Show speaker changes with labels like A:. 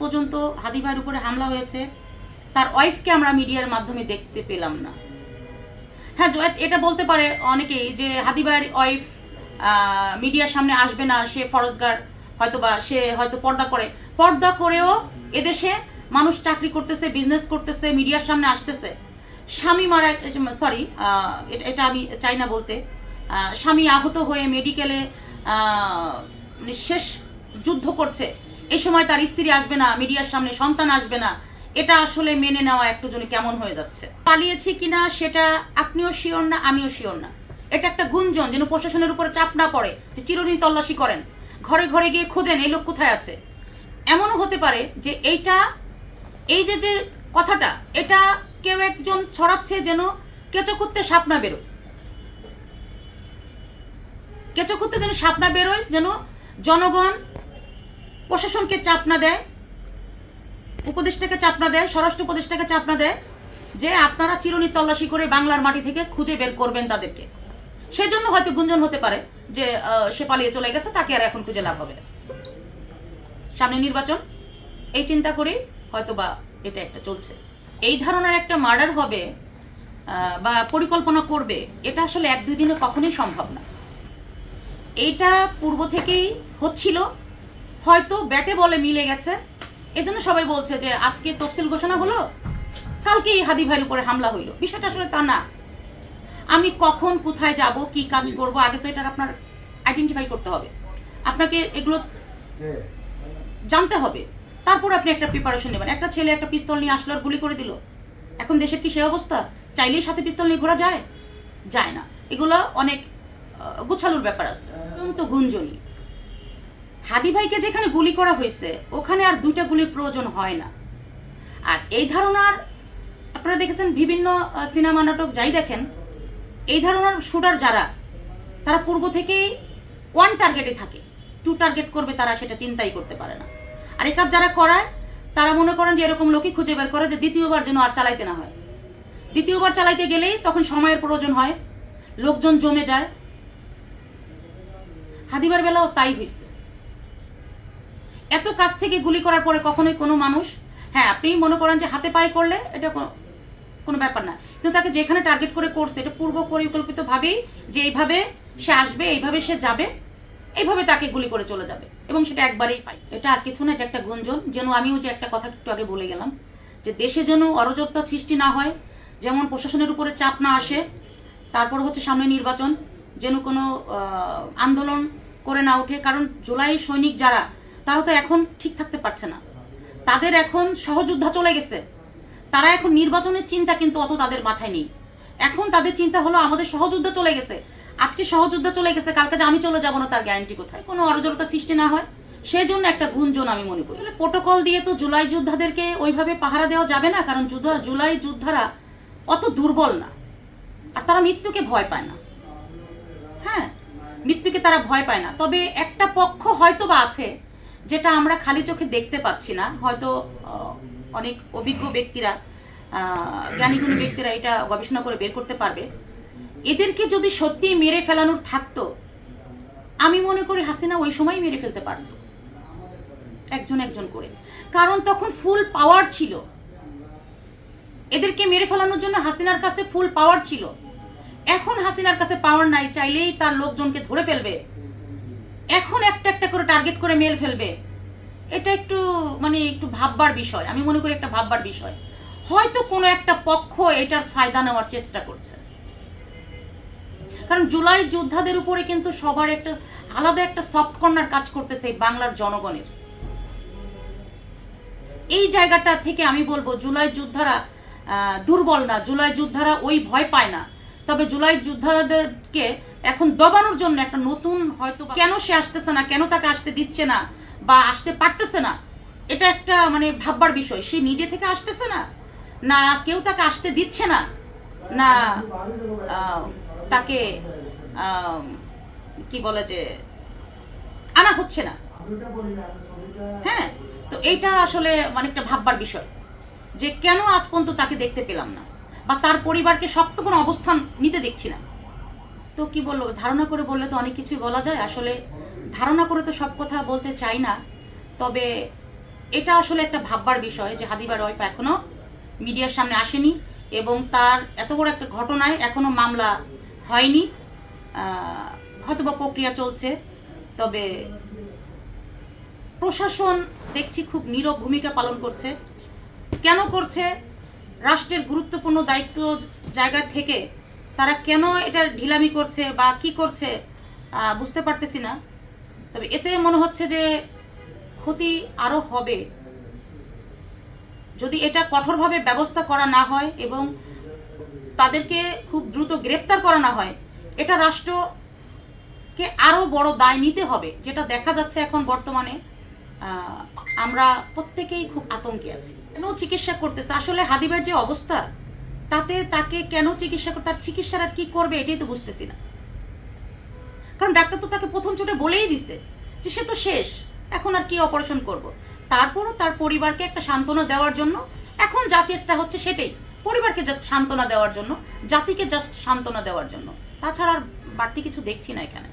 A: পর্যন্ত হাদি ভাইয়ের উপরে হামলা হয়েছে, তার ওয়াইফকে আমরা মিডিয়ার মাধ্যমে দেখতে পেলাম না। হ্যাঁ, এটা বলতে পারে অনেকেই যে হাদি ভাইয়ের ওয়াইফ মিডিয়ার সামনে আসবে না, সে ফরজগার, হয়তোবা সে হয়তো পর্দা করেও এদেশে মানুষ চাকরি করতেছে, বিজনেস করতেছে, মিডিয়ার সামনে আসতেছে। স্বামী মারা, সরি, এটা আমি চাই না বলতে, স্বামী আহত হয়ে মেডিকেলে শেষ যুদ্ধ করছে, এই সময় তার স্ত্রী আসবে না মিডিয়ার সামনে, সন্তান আসবে না, এটা আসলে মেনে নেওয়া একটু জন্য কেমন হয়ে যাচ্ছে। পালিয়েছি কিনা সেটা আপনিও শিওর না, আমিও শিওর না। এটা একটা গুঞ্জন, যেন প্রশাসনের উপরে চাপ না পড়ে যে চিরদিন তল্লাশি করেন, ঘরে ঘরে গিয়ে খোঁজেন এই লোক কোথায় আছে। এমনও হতে পারে যে এই যে কথাটা, এটা কেউ একজন ছড়াচ্ছে যেন কেঁচো খুঁড়তে সাপ না বেরোয়, কেঁচো খুঁড়তে যেন সাপ না বেরোয়, যেন জনগণ প্রশাসনকে চাপ না দেয়, উপদেষ্টাকে চাপ না দেয়, স্বরাষ্ট্র উপদেষ্টাকে চাপ না দেয় যে আপনারা চিরুনি তল্লাশি করে বাংলার মাটি থেকে খুঁজে বের করবেন তাদেরকে। সেই জন্য হয়তো গুঞ্জন হতে পারে যে সে পালিয়ে চলে গেছে, তাকে আর এখন খুঁজে লাভ হবে না, সামনে নির্বাচন, এই চিন্তা করে হয়তো বা এটা একটা চলছে। এই ধরনের একটা মার্ডার হবে বা পরিকল্পনা করবে, এটা আসলে 1-2 দিনে কখনোই সম্ভব না। এইটা পূর্ব থেকেই হচ্ছিল, হয়তো ব্যাটে বলে মিলে গেছে, এজন্য সবাই বলছে যে আজকে তফসিল ঘোষণা হলো, কালকেই হাদি ভাইয়ের উপরে হামলা হইলো। বিষয়টা আসলে তা না। আমি কখন কোথায় যাব, কি কাজ করব, আগে তো এটা আপনার আইডেন্টিফাই করতে হবে, আপনাকে এগুলো জানতে হবে, তারপর আপনি একটা প্রিপারেশন নেবেন। একটা ছেলে একটা পিস্তল নিয়ে আসলো আর গুলি করে দিল, এখন দেশের কি সে অবস্থা? চাইলেই সাথে পিস্তল নিয়ে ঘোরা যায়? যায় না। এগুলো অনেক গুছালুর ব্যাপার আছে। তো গুঞ্জনি, হাদি ভাইকে যেখানে গুলি করা হয়েছে ওখানে আর 2টা গুলির প্রয়োজন হয় না। আর এই ধারণার আপনারা দেখেছেন বিভিন্ন সিনেমা নাটক যাই দেখেন, এই ধারণার শুটার যারা, তারা পূর্ব থেকেই 1 টার্গেটে থাকে, 2 টার্গেট করবে তারা সেটা চিন্তাই করতে পারে না। আর এই কাজ যারা করায় তারা মনে করেন যে এরকম লোকই খুঁজে বের করে যে দ্বিতীয়বার যেন আর চালাইতে না হয়। দ্বিতীয়বার চালাইতে গেলেই তখন সময়ের প্রয়োজন হয়, লোকজন জমে যায়। হাদিবার বেলাও তাই হয়েছে। এত কাছ থেকে গুলি করার পরে কখনোই কোনো মানুষ, হ্যাঁ আপনি মনে করেন যে হাতে পায়ে করলে এটা কোনো ব্যাপার না, কিন্তু তাকে যেখানে টার্গেট করে করছে এটা পূর্ব পরিকল্পিতভাবেই যে এইভাবে সে আসবে, এইভাবে সে যাবে, এইভাবে তাকে গুলি করে চলে যাবে, এবং সেটা একবারেই ফাইট। এটা আর কিছু না, এটা একটা গুঞ্জন। যেন আমিও যে একটা কথা একটু আগে বলে গেলাম যে দেশে যেন অরাজকতা সৃষ্টি না হয়, যেমন প্রশাসনের উপরে চাপ না আসে, তারপর হচ্ছে সামনে নির্বাচন, যেন কোনো আন্দোলন করে না ওঠে। কারণ জুলাই সৈনিক যারা, তারা তো এখন ঠিক থাকতে পারছে না, তাদের এখন সহযোদ্ধা চলে গেছে, তারা এখন নির্বাচনের চিন্তা কিন্তু অত তাদের মাথায় নেই। এখন তাদের চিন্তা হলো আমাদের সহযোদ্ধা চলে গেছে, আজকে সহযোদ্ধা চলে গেছে, কালকে যে আমি চলে যাবো না তার গ্যারান্টি কোথায়? কোনো অরাজকতা সৃষ্টি না হয়, সেই জন্য একটা গুঞ্জন আমি মনে করি। প্রোটোকল দিয়ে তো জুলাই যোদ্ধাদেরকে ওইভাবে পাহারা দেওয়া যাবে না, কারণ জুলাই যোদ্ধারা অত দুর্বল না, আর তারা মৃত্যুকে ভয় পায় না। হ্যাঁ, মৃত্যুকে তারা ভয় পায় না। তবে একটা পক্ষ হয়তো বা আছে যেটা আমরা খালি চোখে দেখতে পাচ্ছি না, হয়তো অনেক অভিজ্ঞ ব্যক্তিরা, জ্ঞানীগুণী ব্যক্তিরা এটা গবেষণা করে বের করতে পারবে। এদেরকে যদি সত্যিই মেরে ফেলানোর থাকতো, আমি মনে করি হাসিনা ওই সময় মেরে ফেলতে পারতো, একজন একজন করে, কারণ তখন ফুল পাওয়ার ছিল। এদেরকে মেরে ফেলানোর জন্য হাসিনার কাছে ফুল পাওয়ার ছিল। এখন হাসিনার কাছে পাওয়ার নাই, চাইলেই তার লোকজনকে ধরে ফেলবে, এখন একটা একটা করে টার্গেট করে মেরে ফেলবে। এটা একটু একটু ভাববার বিষয়, আমি মনে করি একটা ভাববার বিষয়। হয়তো কোনো একটা পক্ষ এটার ফায়দা নেওয়ার চেষ্টা করছে, কারণ জুলাই যোদ্ধাদের উপরে কিন্তু সবার একটা আলাদা একটা সফট কর্নার কাজ করতেছে বাংলার জনগণের। এই জায়গাটা থেকে আমি বলবো জুলাই যোদ্ধারা দুর্বল না, জুলাই যোদ্ধারা ওই ভয় পায় না। তবে জুলাই যোদ্ধাদেরকে এখন দবানোর জন্য একটা নতুন, হয়তো কেন সে আসতেছে না, কেন তাকে আসতে দিচ্ছে না বা আসতে পারতেছে না, এটা একটা ভাববার বিষয়। সে নিজে থেকে আসতেছে না, না কেউ তাকে আসতে দিচ্ছে না, না তাকে কি বলে যে আনা হচ্ছে না। হ্যাঁ, তো এইটা আসলে একটা ভাববার বিষয় যে কেন আজ পর্যন্ত তাকে দেখতে পেলাম না, বা তার পরিবারকে শক্ত কোনো অবস্থান নিতে দেখছি না। তো কি বলবো, ধারণা করে বললে তো অনেক কিছুই বলা যায়। আসলে ধারণা করে তো সব কথা বলতে চাই না, তবে এটা আসলে একটা ভাববার বিষয় যে হাদি ভাইয়ের ওয়াইফ এখনো মিডিয়ার সামনে আসেনি এবং তার এত বড় একটা ঘটনায় এখনো মামলা হয়নি, হয়তোবা প্রক্রিয়া চলছে। তবে প্রশাসন দেখছি খুব নীরব ভূমিকা পালন করছে। কেন করছে? রাষ্ট্রের গুরুত্বপূর্ণ দায়িত্ব জায়গা থেকে তারা কেন এটা ঢিলামি করছে বা কি করছে বুঝতে পারতেছি না। তবে এতে মনে হচ্ছে যে ক্ষতি আরও হবে যদি এটা কঠোরভাবে ব্যবস্থা করা না হয় এবং তাদেরকে খুব দ্রুত গ্রেপ্তার করা না হয়। এটা রাষ্ট্রকে আরও বড় দায় নিতে হবে, যেটা দেখা যাচ্ছে এখন বর্তমানে। আমরা প্রত্যেকেই খুব আতঙ্কে আছি। কেন চিকিৎসা করতেছে? আসলে হাদি ভাইয়ের যে অবস্থা, তাতে তাকে কেন চিকিৎসা তার চিকিৎসার আর কি করবে এটাই তো বুঝতেছি না। কারণ ডাক্তার তো তাকে প্রথম চোটে বলেই দিছে যে সে তো শেষ, এখন আর কি অপারেশন করব। তারপরও তার পরিবারকে একটা সান্ত্বনা দেওয়ার জন্য এখন যা চেষ্টা হচ্ছে সেটাই, পরিবারকে জাস্ট সান্ত্বনা দেওয়ার জন্য, জাতিকে জাস্ট সান্ত্বনা দেওয়ার জন্য। তাছাড়া আর বাড়তি কিছু দেখছি না এখানে।